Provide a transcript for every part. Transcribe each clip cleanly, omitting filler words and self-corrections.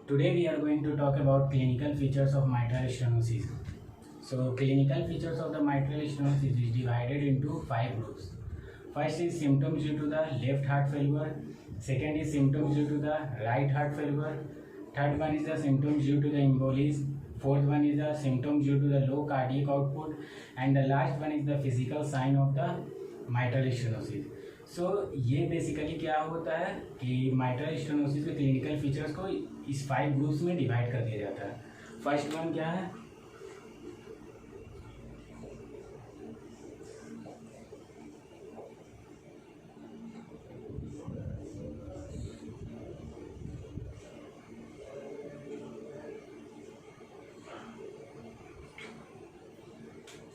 Today we are going to talk about clinical features of mitral stenosis. So clinical features of the mitral stenosis is divided into 5 groups. First is symptoms due to the left heart failure. Second is symptoms due to the right heart failure. Third one is the symptoms due to the embolism. Fourth one is the symptoms due to the low cardiac output. And the last one is the physical sign of the mitral stenosis. सो ये basically क्या होता है कि mitral stenosis के clinical features को इस 5 groups में divide कर दिया जाता है. फर्स्ट वन क्या है?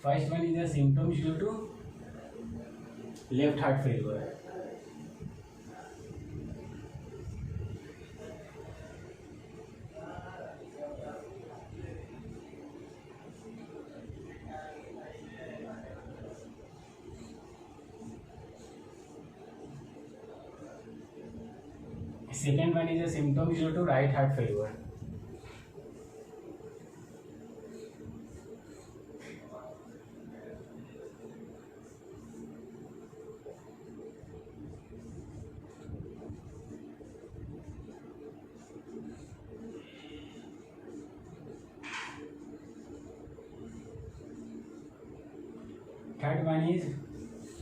First one is the symptoms due to left heart failure. Second one is a symptoms due to right heart failure. Third one is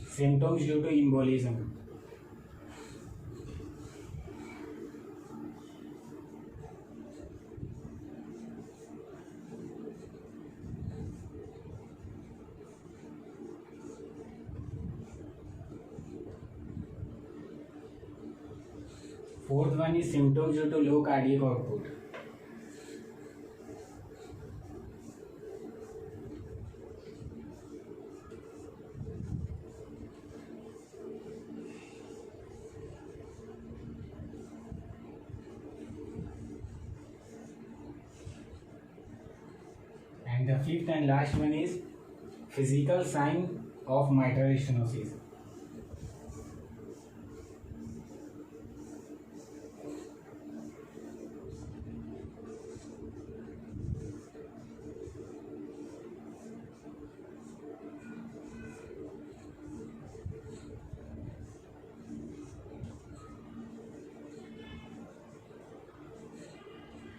symptoms due to embolism. Fourth one is symptoms due to low cardiac output. And the fifth and last one is physical sign of mitral stenosis.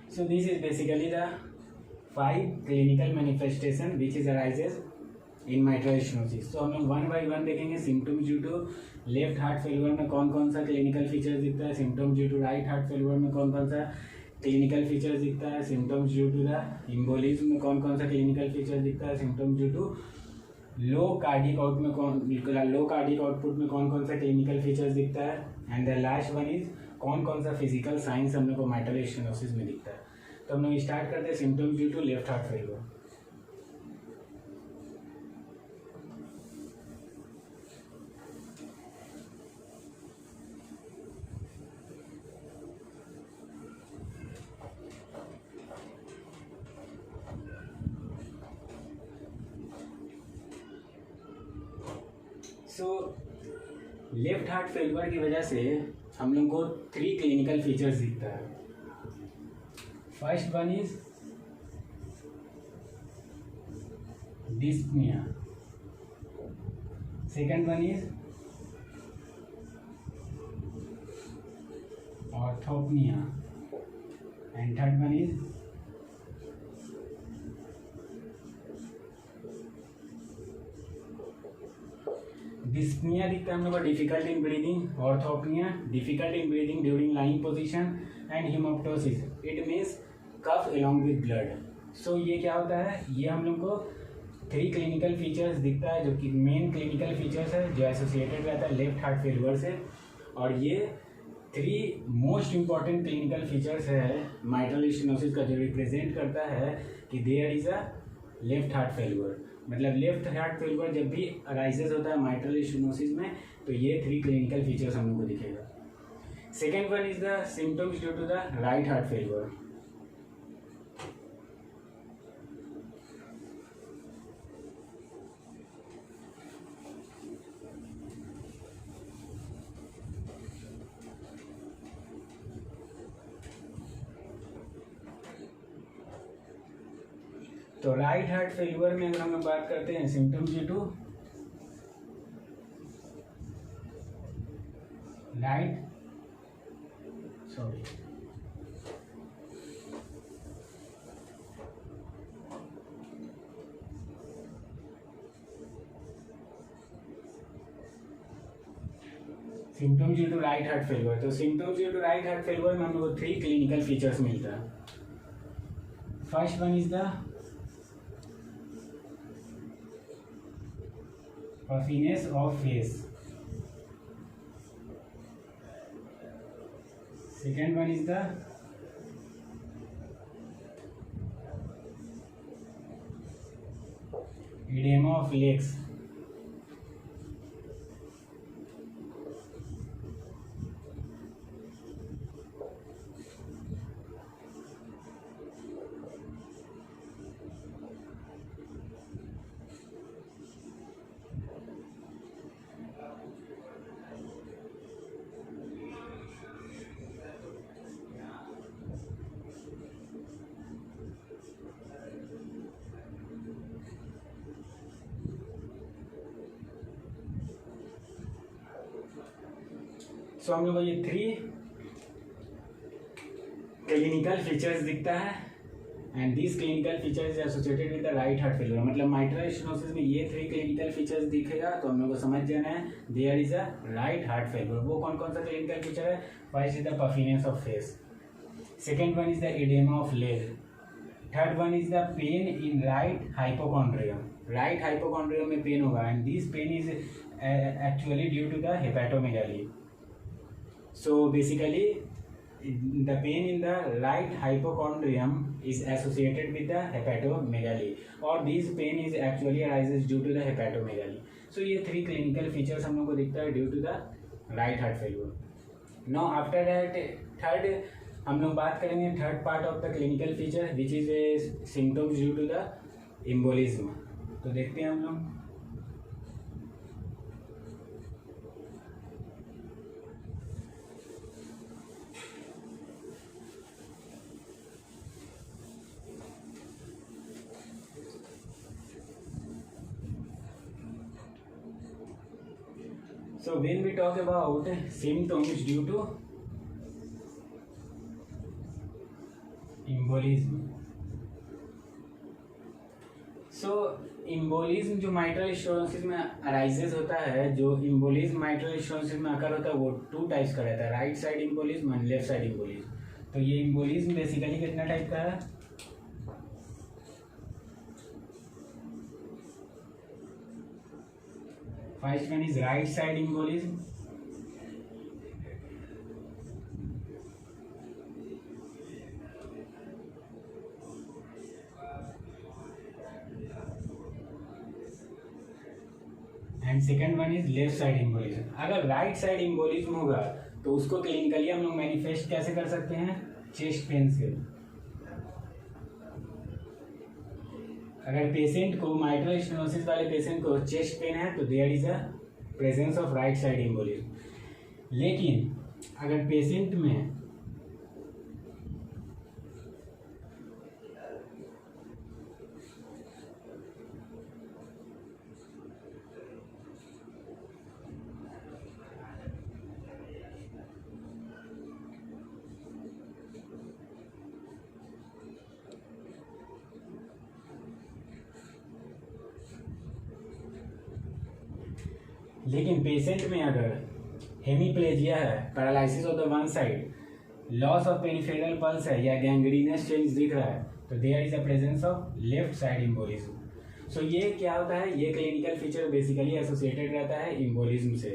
So this is basically the 5 clinical manifestation which is arises in mitral stenosis. So हम लोग 1 by 1 देखेंगे. Symptoms due to left heart failure में कौन कौन सा clinical features दिखता है. Symptoms due to right heart failure में कौन कौन सा क्लिनिकल फीचर्स दिखता है. Symptoms due to the embolism में कौन कौन सा क्लिनिकल फीचर्स दिखता है. Symptoms due to low cardiac output में कौन कौन सा क्लिनिकल फीचर्स दिखता है. And the last one is कौन कौन सा फिजिकल साइंस हम लोग को mitral stenosis में दिखता है. तो हम लोग स्टार्ट करते हैं symptoms due to left heart failure. So left heart failure की वजह से हम लोग को 3 क्लिनिकल फीचर्स दिखता है. First one is dyspnoea. Second one is orthopnoea. And third one is dyspnoea दिखता है हम लोग को difficult in breathing. Orthopnoea difficult in breathing during lying position. And haemoptysis it means cough along with blood. So ये क्या होता है, ये हम लोग को 3 क्लिनिकल फीचर्स दिखता है जो कि मेन क्लिनिकल फीचर्स है जो एसोसिएटेड रहता है लेफ्ट हार्ट फेलियर से. और ये 3 मोस्ट इम्पॉर्टेंट क्लिनिकल फीचर्स है mitral stenosis का जो रिप्रेजेंट करता है कि there is a left heart failure. मतलब लेफ्ट हार्ट फेलियर जब भी अराइजेस होता है mitral stenosis में तो ये 3 क्लिनिकल फीचर्स हम लोग को दिखेगा. Second one is the symptoms due to the right heart failure. तो राइट हार्ट फेल्यूर में अगर हम लोग बात करते हैं symptoms due to right symptoms due to right heart failure. तो symptoms due to right heart failure में हम लोग को 3 क्लिनिकल फीचर्स मिलता है। First one is the puffiness of face, second one is the edema of legs, so हम लोग को ये 3 क्लिनिकल फीचर्स दिखता है and this clinical features associated with the right heart failure. मतलब माइट्रल स्टेनोसिस में ये 3 क्लिनिकल फीचर्स दिखेगा तो हम लोग को समझ जाना है there is a right heart failure. वो कौन कौन सा क्लिनिकल फीचर है? First is the puffiness of face, second one is the oedema of leg, third one is the pain in right hypochondrium. Right hypochondrium में pain होगा and this pain is actually due to the hepatomegaly. So basically the pain in the right hypochondrium is associated with the hepatomegaly or this pain is actually arises due to the hepatomegaly. So ये 3 clinical features हम लोग को दिखता है due to the right heart failure. Now after that third हम लोग बात करेंगे third part of the clinical feature which is symptoms due to the embolism. तो देखते हैं हम लोग। So when we talk about symptoms due to embolism, so embolism जो माइट्रल स्टेनोसिस में अराइजेस होता है, जो embolism माइट्रल स्टेनोसिस में अकर होता है वो 2 टाइप्स का रहता है, राइट साइड embolism और लेफ्ट साइड embolism। तो ये embolism बेसिकली कितना टाइप का है? First one is right side embolism, and second one is left side embolism। अगर right side embolism होगा तो उसको क्लिनिकली हम लोग मैनिफेस्ट कैसे कर सकते हैं? चेस्ट पेन से। अगर पेशेंट को माइट्रल स्टेनोसिस वाले पेशेंट को चेस्ट पेन है तो there is a presence of right side embolism. लेकिन अगर पेशेंट में अगर हेमीप्लेजिया है, paralysis of the one side, loss of peripheral pulse है या गैंग्रीनस चेंज दिख रहा है तो there is a presence of left side embolism. So ये क्या होता है? ये क्लिनिकल फीचर बेसिकली एसोसिएटेड रहता है एम्बोलिज्म से।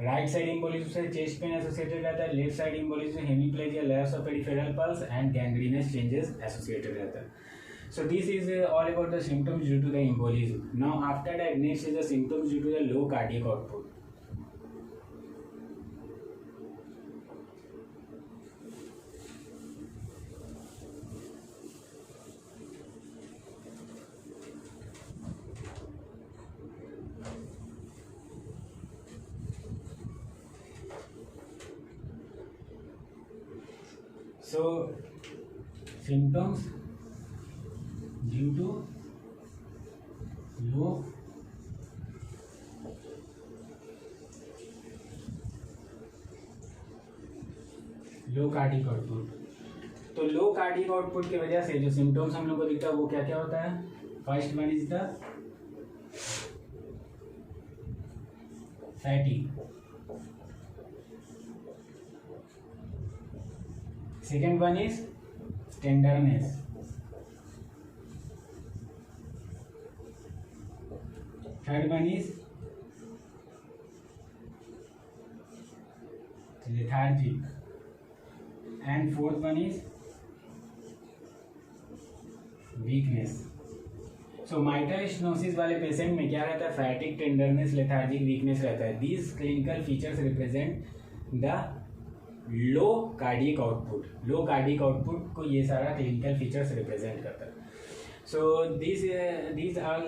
राइट साइड एम्बोलिज्म से चेस्ट पेन एसोसिएटेड रहता है, left side embolism hemiplegia, loss of peripheral pulse and gangrenous changes associated रहता है। So this is all about the symptoms due to the embolism. Now after that next is the symptoms due to the low cardiac output. So symptoms due to low cardiac output. तो लो cardiac output की वजह से जो symptoms हम लोग को दिखता है वो क्या क्या होता है? First one is the fatigue, second one is tenderness, third one is lethargic, and fourth one is weakness. So mitral stenosis वाले पेशेंट में क्या रहता है? फैटिक, टेंडरनेस, लेथार्जिक, वीकनेस रहता है। These clinical features represent the low cardiac output. Low cardiac output को ये सारा क्लिनिकल फीचर्स रिप्रेजेंट करता है। So these are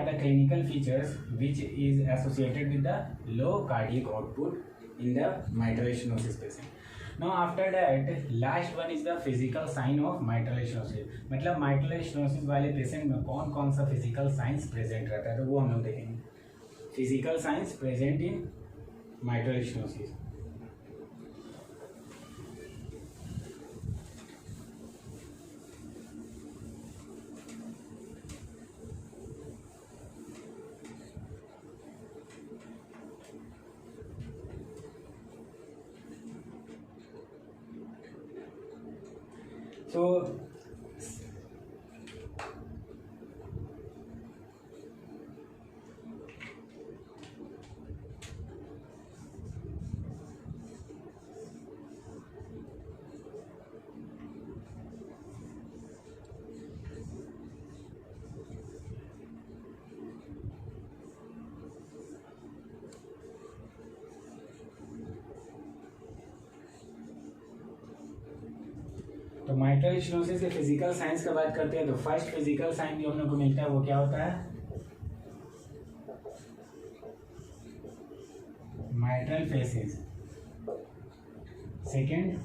the clinical features which is associated with the low cardiac output in the mitral stenosis patient. Now after that last one is the physical sign of mitral stenosis। मतलब mitral stenosis वाले patient में कौन कौन सा physical science present रहता है तो वो हम लोग देखेंगे। Physical science present in mitral stenosis। So तो माइट्रल स्टेनोसिस के फिजिकल साइंस का बात करते हैं तो फर्स्ट फिजिकल साइन जो हम लोग को मिलता है वो क्या होता है? Mitral faces. सेकेंड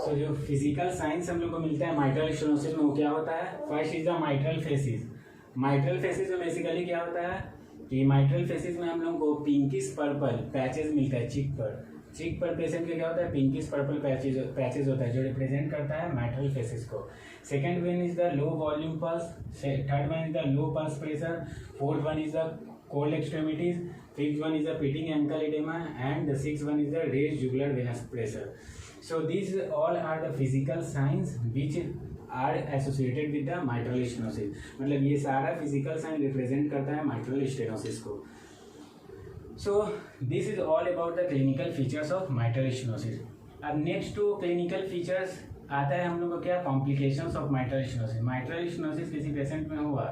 तो जो फिजिकल साइंस हम लोग को मिलता है माइट्रल स्टेनोसिस में वो क्या होता है? First is the mitral faces. Mitral faces में बेसिकली क्या होता है कि माइट्रल फेसिस में हम लोग को पिंकिश पर्पल पैचेस मिलता है चिक पर पेशेंट के क्या होता है? पिंकिश पर्पल पैचेस होता है जो रिप्रेजेंट करता है माइट्रल फेसिस को। Second one is the low volume pulse, third one is the low pulse pressure, fourth one is the cold extremities, fifth one is the pitting ankle oedema and the sixth one is the raised jugular venous pressure. So these all are the physical signs which are associated with the mitral stenosis। मतलब ये सारा physical sign represent करता है mitral stenosis को। So this is all about the clinical features of mitral stenosis। अब next to clinical features आता है हम लोग को क्या? complications of mitral stenosis। mitral stenosis किसी पेशेंट में हुआ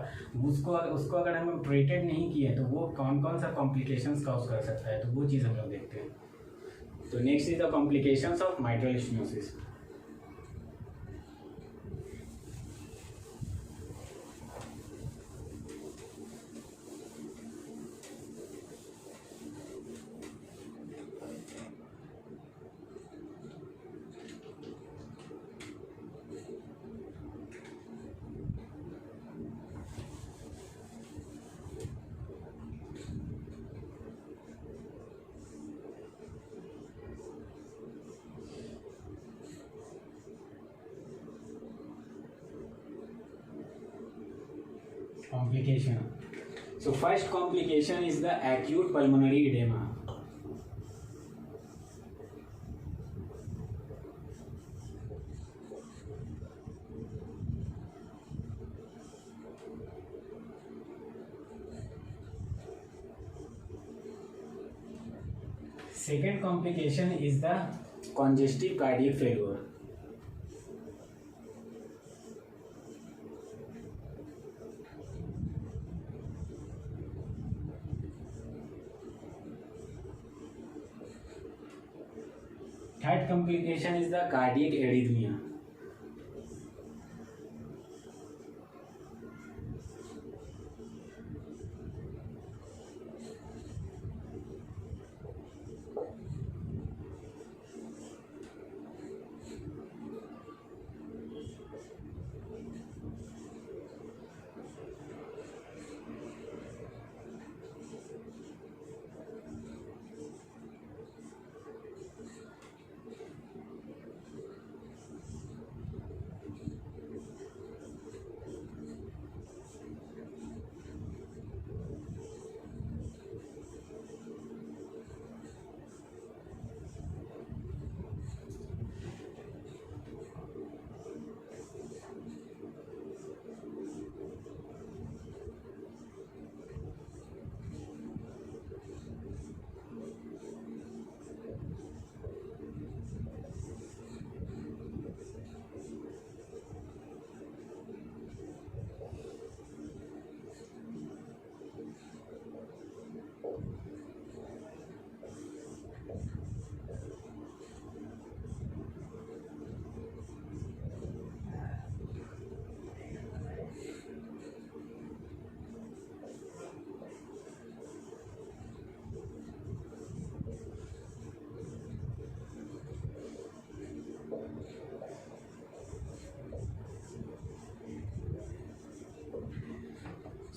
उसको अगर हम ट्रीटेड नहीं किए तो वो कौन कौन सा complications cause कर सकता है तो वो चीज़ हम लोग देखते हैं। तो next is the complications of mitral stenosis. Complication. So first complication is the acute pulmonary edema। Second complication is the congestive cardiac failure. Third complication is the cardiac arrhythmia.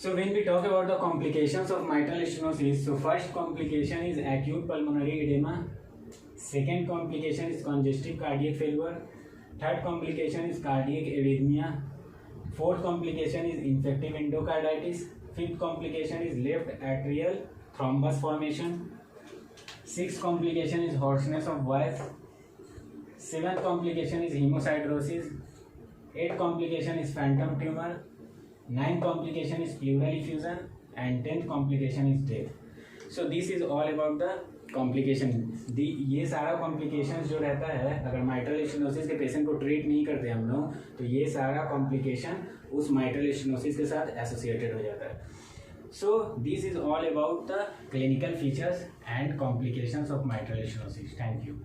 So when we talk about the complications of mitral stenosis, so first complication is acute pulmonary edema, second complication is congestive cardiac failure, third complication is cardiac arrhythmia, fourth complication is infective endocarditis, fifth complication is left atrial thrombus formation, sixth complication is hoarseness of voice, seventh complication is hemosidrosis, eighth complication is phantom tumor, ninth complication is pleural effusion, and 10th complication is death. So this is all about the complication. ये सारा complications जो रहता है अगर mitral stenosis के patient को treat नहीं करते हम लोग तो ये सारा complication उस mitral stenosis के साथ associated हो जाता है. So this is all about the clinical features and complications of mitral stenosis. Thank you.